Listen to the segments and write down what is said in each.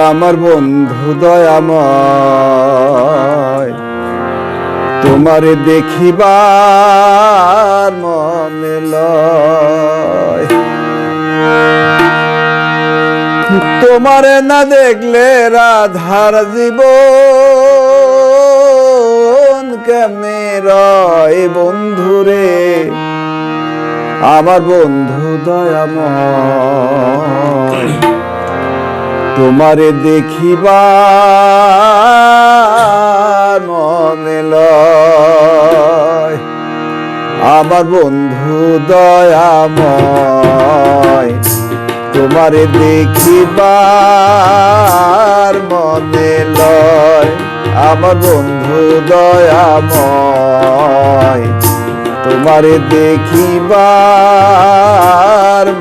আমার বন্ধু দয়াময়, তোমারে দেখিবার মনে লয়। তোমারে না দেখলে রাধার জীবন কেমনে রয় বন্ধুরে, আমার বন্ধু দয়াময়, তোমারে দেখিবার মনে লয়। আমার বন্ধু দয়াময়, তোমারে দেখিবার মনে লয়। আমার বন্ধু দয়াময়, তোমারে দেখিবার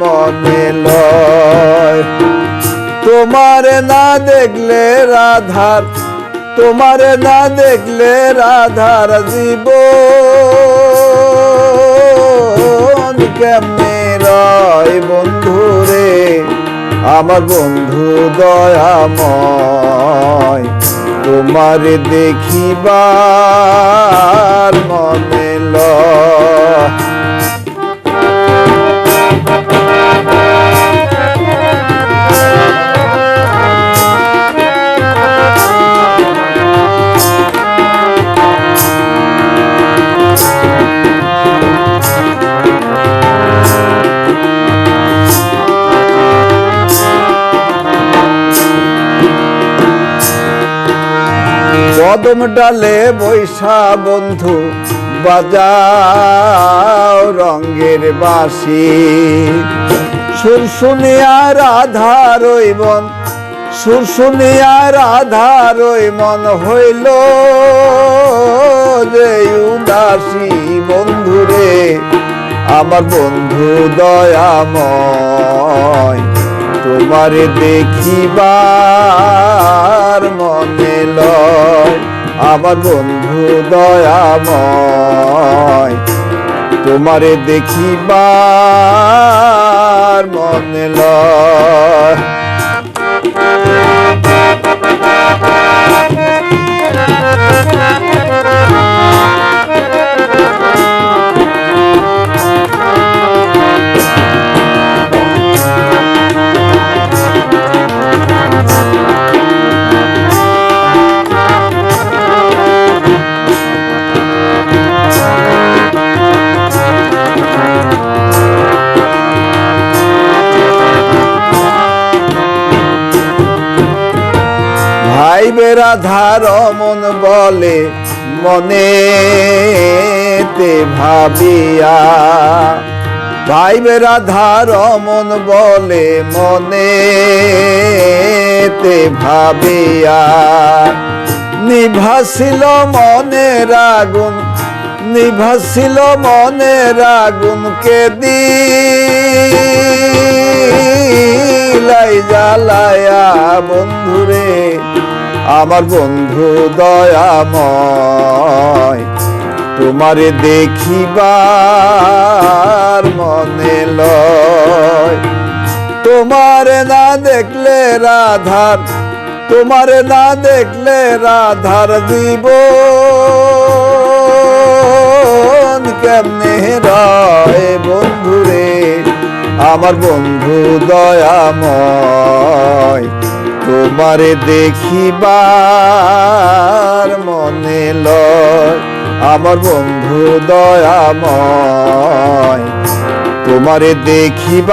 মনে লয়। তোমারে না দেখলে রাধার, তোমারে না দেখলে রাধার জীবন কেমনে রয় বন্ধুরে, আমার বন্ধু দয়াময়, তোমারে দেখিবার মনে লয়। কদম ডালে বৈশা বন্ধু বাজাও রঙের বাঁশি, সুর শুনিয়া রাধার ওই মন, সুর শুনিয়া রাধার ওই মন হইল যে উদাসী বন্ধুরে, আমার বন্ধু দয়াময়, তোমারে দেখিবার মনে লয়। আমার বন্ধু দয়াময়, তোমারে দেখিবার মনে লয়। ভাইবে রাধার মন বলে মনেতে ভাবিয়া, ভাইবে রাধার মন বলে মনেতে ভাবিয়া, নিভাছিল মনের আগুন, নিভাছিল মনের আগুনকে দিলাই জ্বালায়া বন্ধুরে, আমার বন্ধু দয়াময়, তোমারে দেখিবার মনে লয়। তোমারে না দেখলে রাধার, তোমারে না দেখলে রাধার জীবন কেমনে রয় বন্ধুরে, আমার বন্ধু দয়াময়, তোমারে দেখিবার মনে লয়। আমার বন্ধু দয়াময়, তোমারে দেখিবার